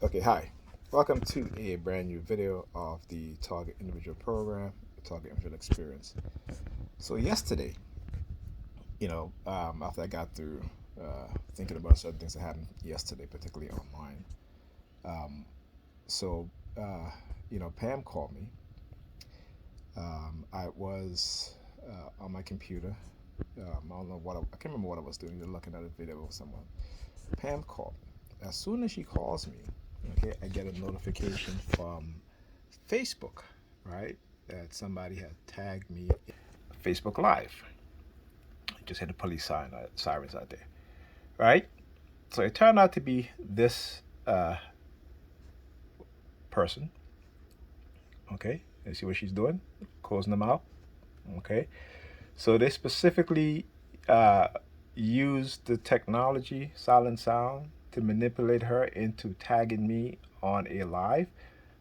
Okay, hi. Welcome to a brand new video of the Target Individual Program, the Target Individual Experience. So yesterday, after I got through thinking about certain things that happened yesterday, particularly online, um, so Pam called me. I was on my computer. I don't know I can't remember what I was doing. You're looking at a video of someone. Pam called me. As soon as she calls me, okay, I get a notification from Facebook, right? That somebody had tagged me in Facebook Live. Just had the police sirens out there, right? So it turned out to be this person. Okay, you see what she's doing, closing them out. Okay, so they specifically uh, used the technology, silent sound, to manipulate her into tagging me on a live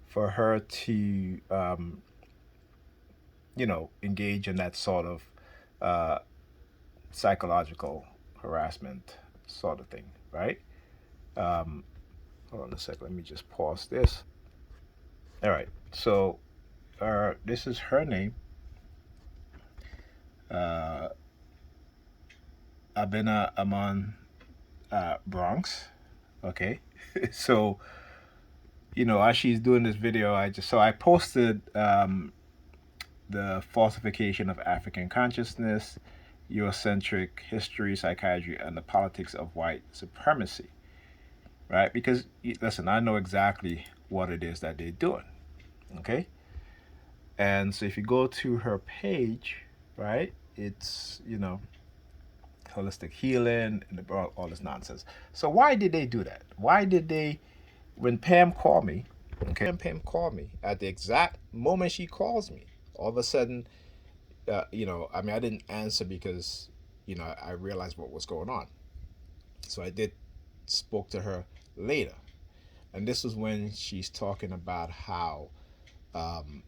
for her to engage in that sort of uh, psychological harassment sort of thing, right? Um, Hold on a sec. Let me just pause this. All right. So this is her name. Uh, Abena Aman Bronx. Okay. So as she's doing this video, I posted the falsification of African consciousness, Eurocentric history, psychiatry, and the politics of white supremacy. Right? Because listen, I know exactly what it is that they're doing. Okay. And so if you go to her page, right, it's holistic healing and all this nonsense. So why did they do that? Why did they? When Pam called me, okay, Pam called me at the exact moment she calls me, all of a sudden, I didn't answer because I realized what was going on. So I did spoke to her later, and this was when she's talking about how um,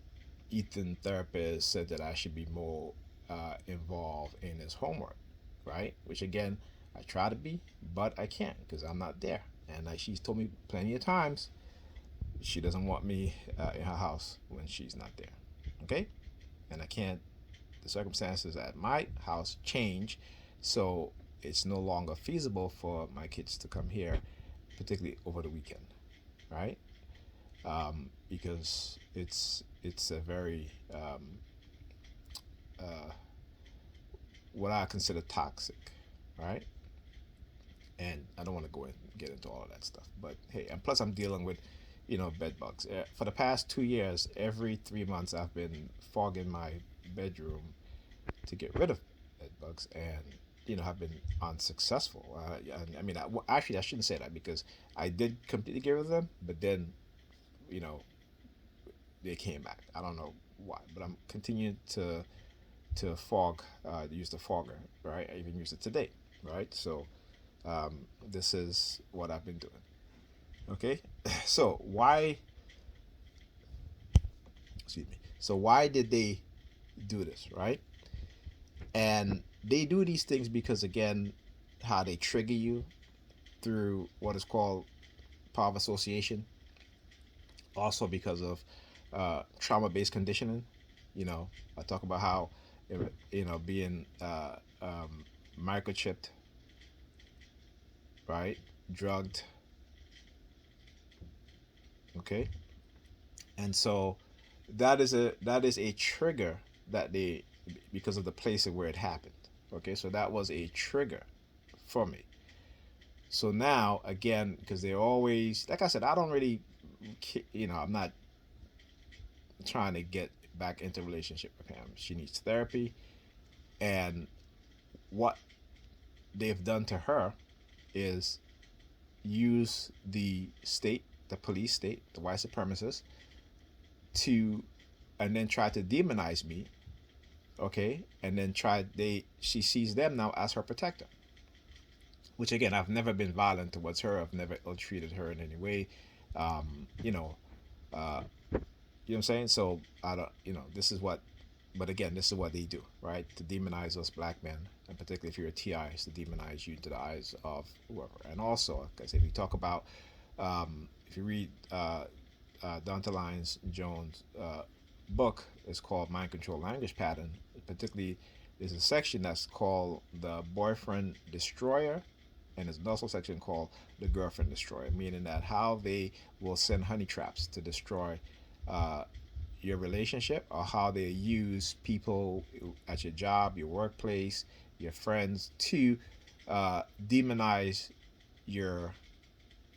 Ethan therapist said that I should be more involved in his homework, right? Which again, I try to be, but I can't because I'm not there. And she's told me plenty of times she doesn't want me in her house when she's not there. Okay, and I can't. The circumstances at my house change, so it's no longer feasible for my kids to come here, particularly over the weekend, right? Because it's a very uh, what I consider toxic, right? And I don't want to go and get into all of that stuff. But hey, and plus I'm dealing with, bed bugs. For the past 2 years, every 3 months I've been fogging my bedroom to get rid of bed bugs, and have been unsuccessful. Actually, I shouldn't say that because I did completely get rid of them, but then, you know, they came back. I don't know why, but I'm continuing to fog, use the fogger, right? I even use it today, right? So this is what I've been doing. Okay, so excuse me. So why did they do this, right? And they do these things because again, how they trigger you through what is called power of association. Also because of trauma-based conditioning. I talk about how being microchipped, right, drugged, okay, and so that is a trigger that they because of the place where it happened. Okay, so that was a trigger for me. So now again, because they always, like I said, I don't really, I'm not trying to get back into a relationship with Pam. She needs therapy, and what they've done to her is use the state, the police state, the white supremacists, to and then try to demonize me, okay, and then she sees them now as her protector, which again, I've never been violent towards her. I've never ill-treated her in any way. um you know uh you know what I'm saying? So I don't, this is what, but again, this is what they do, right? To demonize us black men, and particularly if you're a TI, is to demonize you into the eyes of whoever. And also, like I said, we talk about If you read Dante Lyons Jones' book, it's called Mind Control Language Pattern. Particularly, there's a section that's called the Boyfriend Destroyer, and there's also a section called the Girlfriend Destroyer, meaning that how they will send honey traps to destroy uh, your relationship, or how they use people at your job, your workplace, your friends to demonize your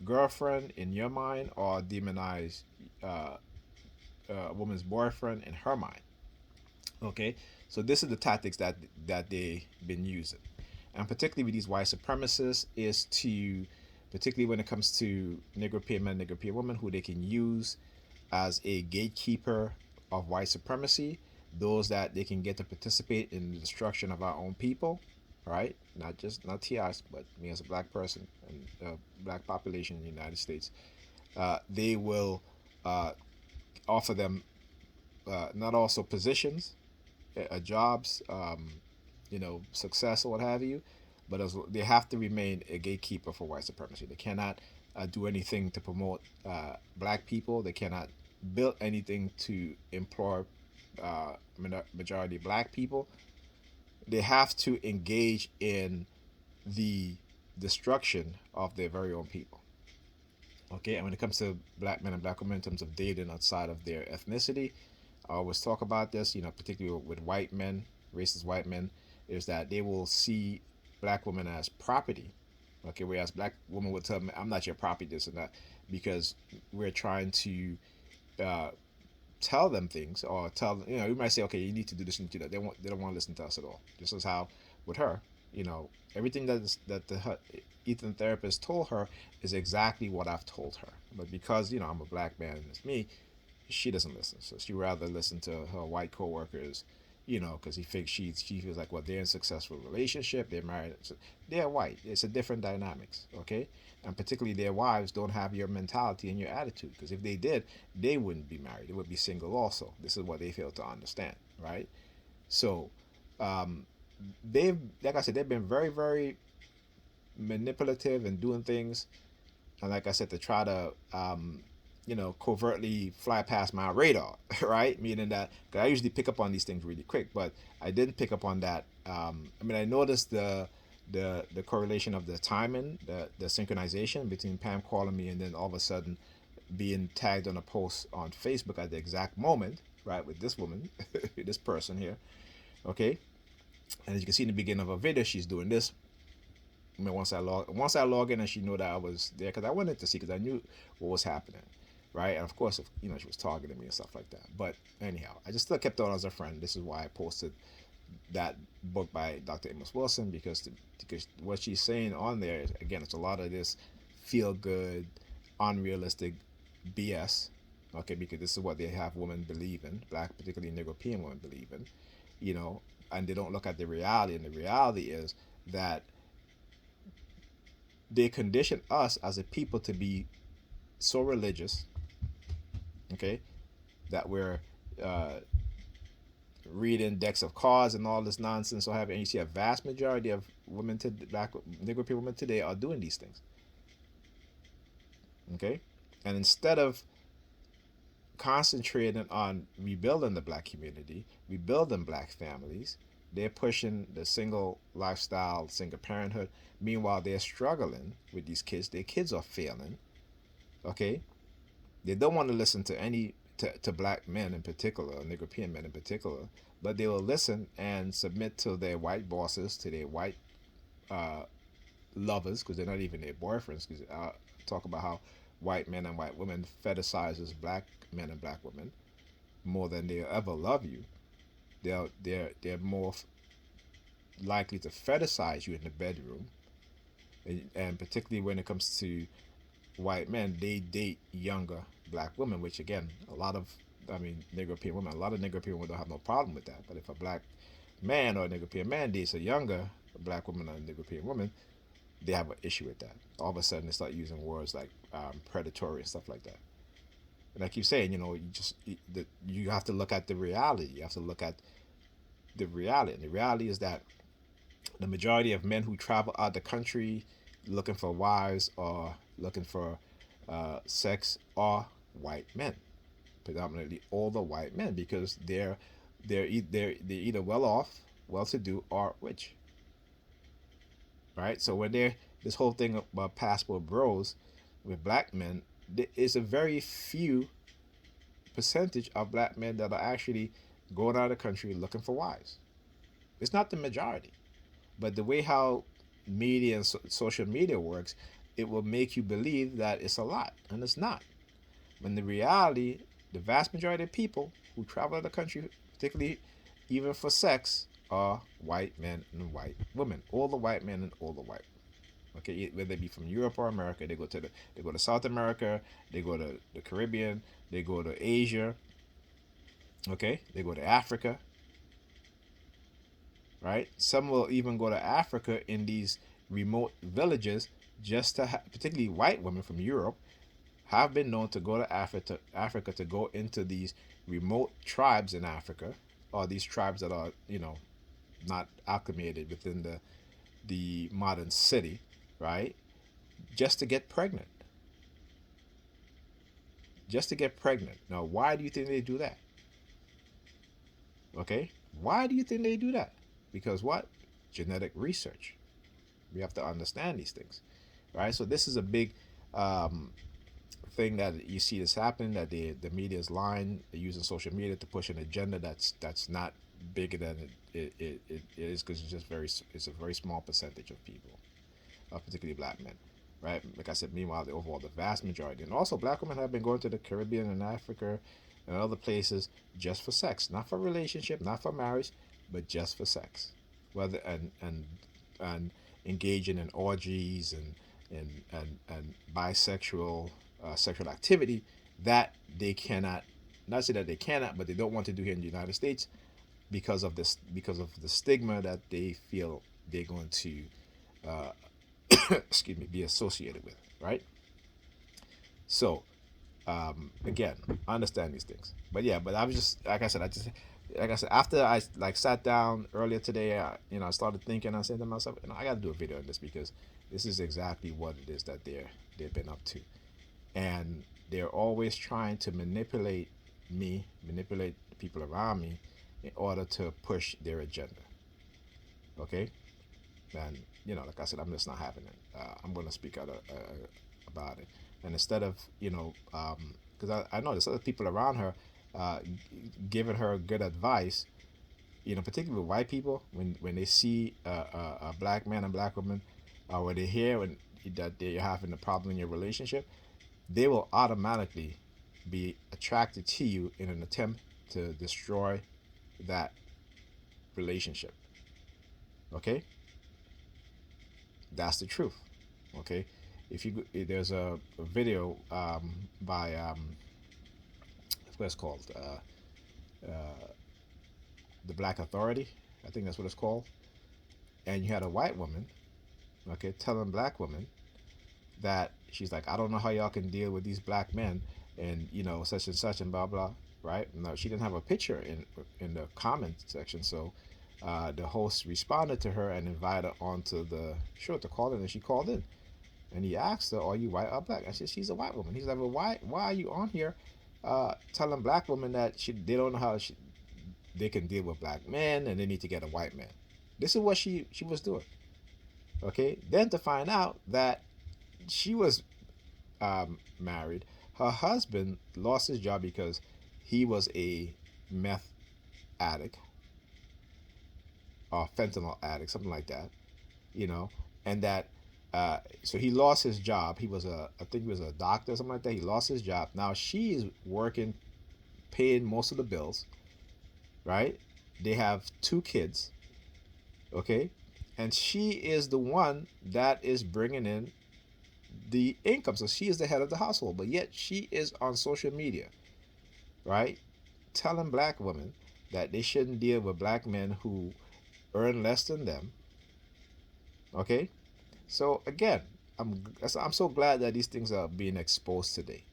girlfriend in your mind, or demonize uh, a woman's boyfriend in her mind. Okay, so this is the tactics that they've been using, and particularly with these white supremacists, is to, particularly when it comes to Negro peer men, Negro peer women, who they can use as a gatekeeper of white supremacy, those that they can get to participate in the destruction of our own people, right? Not TIs, but me as a black person and black population in the United States. They will uh, offer them not also positions, jobs, success or what have you, but they have to remain a gatekeeper for white supremacy. They cannot do anything to promote black people. They cannot build anything to employ majority black people. They have to engage in the destruction of their very own people. Okay, and when it comes to black men and black women in terms of dating outside of their ethnicity, I always talk about this, particularly with white men, racist white men, is that they will see black women as property. Okay, whereas black women would tell me, I'm not your property, this and that, because we're trying to uh, tell them things, or tell them, we might say, okay, you need to do this and do that. They don't want to listen to us at all. Just as how with her, everything that the Ethan therapist told her is exactly what I've told her. But because I'm a black man and it's me, she doesn't listen. So she rather listen to her white coworkers, because he thinks she feels like, well, they're in a successful relationship, they're married, so they're white. It's a different dynamics, okay? And particularly their wives don't have your mentality and your attitude, because if they did, they wouldn't be married. They would be single also. This is what they fail to understand, right? So they've, like I said, they've been very, very manipulative and doing things, and like I said, to try to covertly fly past my radar, right? Meaning that, cause I usually pick up on these things really quick, but I didn't pick up on that. I noticed the correlation of the timing, the synchronization between Pam calling me and then all of a sudden being tagged on a post on Facebook at the exact moment, right, with this woman, this person here, okay. And as you can see in the beginning of her video, she's doing this. Once I log in, and she knew that I was there, because I wanted to see, because I knew what was happening, right? And of course, if she was targeting me and stuff like that. But anyhow, I just still kept her on as a friend. This is why I posted that book by Dr. Amos Wilson, because what she's saying on there, again, it's a lot of this feel good, unrealistic BS. Okay, because this is what they have women believe in, black, particularly European women believe in, and they don't look at the reality. And the reality is that they condition us as a people to be so religious, okay, that we're uh, reading decks of cards and all this nonsense. So and you see a vast majority of women, to black Negro people women today, are doing these things, okay, and instead of concentrating on rebuilding the black community, rebuilding black families, they're pushing the single lifestyle, single parenthood. Meanwhile, they're struggling with these kids. Their kids are failing. Okay, they don't want to listen to to black men in particular, European men in particular, but they will listen and submit to their white bosses, to their white uh, lovers, because they're not even their boyfriends. Because I talk about how white men and white women fetishizes black men and black women more than they'll ever love you. They're more likely to fetishize you in the bedroom, and particularly when it comes to white men, they date younger black women, which again, Negro European women, a lot of Negro European women don't have no problem with that. But if a black man or a Negro European man dates a younger black woman or a Negro European woman, they have an issue with that. All of a sudden, they start using words like predatory and stuff like that. And I keep saying, you have to look at the reality. You have to look at the reality. And the reality is that the majority of men who travel out the country looking for wives, or looking for sex are white men, predominantly older white men, because they're either well off, well to do, or rich, right? So when they're this whole thing about passport bros with black men, there is a very few percentage of black men that are actually going out of the country looking for wives. It's not the majority, but the way how media and social media works, it will make you believe that it's a lot, and it's not. When the reality, the vast majority of people who travel to the country, particularly even for sex, are white men and white women. All the white men and all the white women. Okay, whether they be from Europe or America, they go to South America, they go to the Caribbean, they go to Asia. Okay, they go to Africa, right? Some will even go to Africa in these remote villages just to particularly white women from Europe have been known to go to Africa to go into these remote tribes in Africa, or these tribes that are, not acclimated within the modern city, right? Just to get pregnant. Just to get pregnant. Now, why do you think they do that? Okay? Why do you think they do that? Because what? Genetic research. We have to understand these things, right? So this is a big thing that you see this happening, that the media is lying. They're using social media to push an agenda that's not bigger than it is, because it's a very small percentage of people, particularly black men, right? Like I said, meanwhile, the overall, the vast majority, and also black women have been going to the Caribbean and Africa and other places just for sex, not for relationship, not for marriage, but just for sex, whether and engaging in orgies and bisexual sexual activity that they cannot, not say that they cannot, but they don't want to do here in the United States because of the stigma that they feel they're going to uh, excuse me, be associated with, right? So again, I understand these things, but yeah, but I was just like I said, after I like sat down earlier today, I started thinking. I said to myself, I got to do a video on this, because this is exactly what it is that they've been up to, and they're always trying to manipulate me, manipulate the people around me, in order to push their agenda. Okay, and like I said, I'm just not having it. I'm going to speak out about it, and instead of because I know there's other people around her uh, giving her good advice. Particularly white people, when they see a black man and black woman, or when they hear that they're having a problem in your relationship, they will automatically be attracted to you in an attempt to destroy that relationship. Okay, that's the truth. Okay, if there's a video by what's called the Black Authority, I think that's what it's called, and you had a white woman, okay, telling black women that she's like, I don't know how y'all can deal with these black men, and such and such and blah blah, right? No, she didn't have a picture in the comment section, so the host responded to her and invited her onto the show to call in, and she called in. And he asked her, "Are you white or black?" I said, "She's a white woman." He's like, "Well, why are you on here telling black women that they don't know how they can deal with black men and they need to get a white man?" This is what she was doing. Okay, then to find out that she was married, her husband lost his job because he was a meth addict or fentanyl addict, something like that, you know, and that so he lost his job. He was I think he was a doctor or something like that. He lost his job. Now she is working, paying most of the bills, right? They have two kids, okay, and she is the one that is bringing in the income. So she is the head of the household, but yet she is on social media, right, telling black women that they shouldn't deal with black men who earn less than them. Okay, so again, I'm so glad that these things are being exposed today.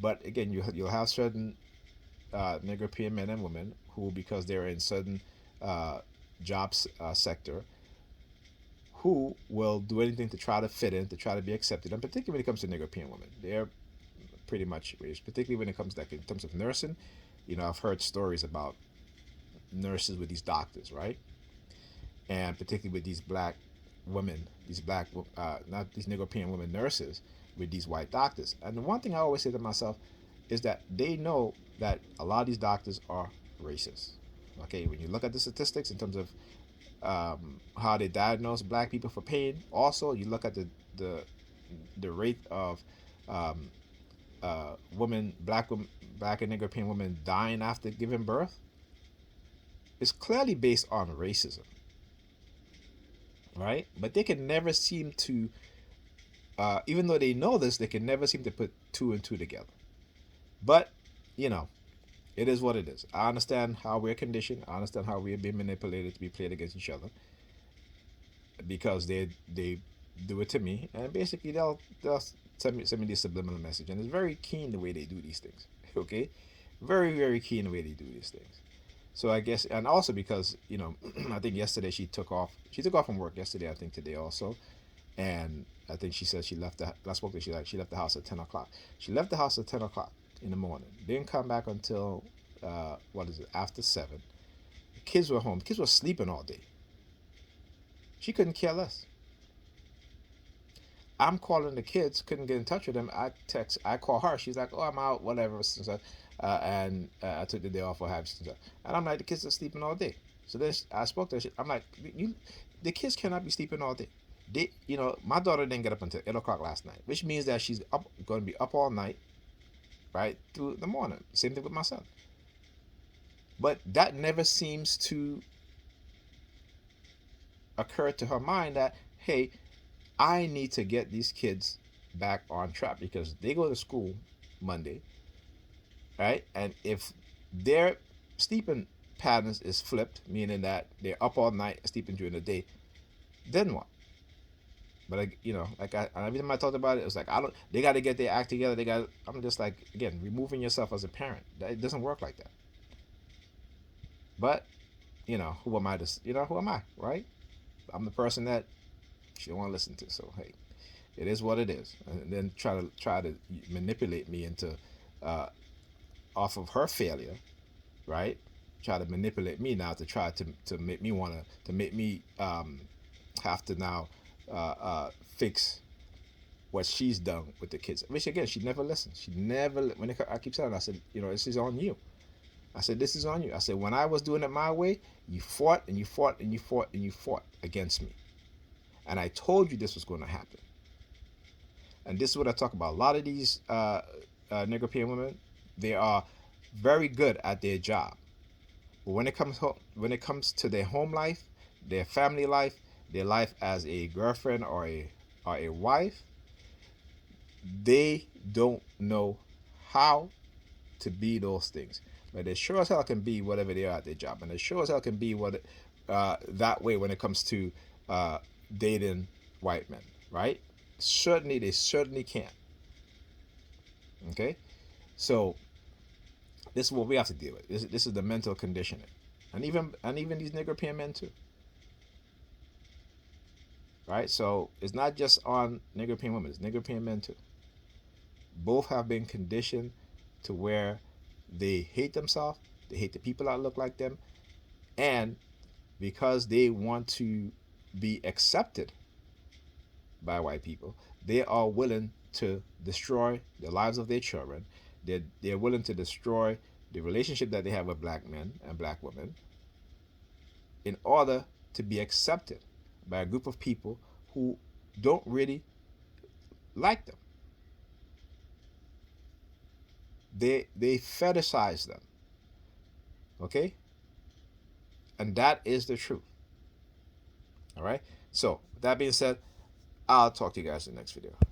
But again, you'll have certain Negro men and women who, because they're in certain uh, jobs sector, who will do anything to try to fit in, to try to be accepted, and particularly when it comes to Negro women, they're pretty much raised, particularly when it comes like in terms of nursing. You know, I've heard stories about nurses with these doctors, right? And particularly with these black women, these black, not these Negropean women nurses with these white doctors. And the one thing I always say to myself is that they know that a lot of these doctors are racist. Okay, when you look at the statistics in terms of how they diagnose black people for pain, also you look at the rate of um, women, black and Negropean women dying after giving birth, it's clearly based on racism, right? But they can never seem to, even though they know this, they can never seem to put two and two together. But, you know, it is what it is. I understand how we're conditioned. I understand how we're being manipulated to be played against each other because they do it to me, and basically they'll send me this subliminal message, and it's very keen the way they do these things. Okay, very keen the way they do these things. So I guess, and also because I think yesterday she took off. She took off from work yesterday. I think today also, and I think she said she left the. I spoke to her, she left the house at 10 o'clock. She left the house at 10 o'clock in the morning. Didn't come back until what is it, after 7. The kids were home. The kids were sleeping all day. She couldn't care less. I'm calling the kids, couldn't get in touch with them. I call her. She's like, "Oh, I'm out, whatever." And I took the day off for having stuff. And I'm like, the kids are sleeping all day. So then I spoke to her. I'm like, the kids cannot be sleeping all day. My daughter didn't get up until 8 o'clock last night, which means that she's going to be up all night, right through the morning. Same thing with my son. But that never seems to occur to her mind that, hey, I need to get these kids back on track because they go to school Monday, right? And if their sleeping patterns is flipped, meaning that they're up all night sleeping during the day, then what? But every time I talked about it, it was like they got to get their act together. I'm just like, again, removing yourself as a parent. It doesn't work like that. But who am I who am I, right? I'm the person that she don't want to listen to. So hey, it is what it is. And then try to manipulate me into off of her failure, right? Try to manipulate me now to try to make me have to now fix what she's done with the kids. Which again, she never listens. She never. I keep telling her, I said, this is on you. I said, this is on you. I said, when I was doing it my way, you fought and you fought and you fought and you fought against me. And I told you this was going to happen. And this is what I talk about. A lot of these Negropean women, they are very good at their job. But when it comes to their home life, their family life, their life as a girlfriend or a wife, they don't know how to be those things. But they sure as hell can be whatever they are at their job, and they sure as hell can be that way when it comes to dating white men, right? They certainly can. Okay, so this is what we have to deal with. This is the mental conditioning, and even these Negropean men too, right? So it's not just on Negropean women; it's Negropean men too. Both have been conditioned to where they hate themselves, they hate the people that look like them, and because they want to be accepted by white people, they are willing to destroy the lives of their children. They're willing to destroy the relationship that they have with black men and black women in order to be accepted by a group of people who don't really like them. They fetishize them. Okay? And that is the truth. All right? So, with that being said, I'll talk to you guys in the next video.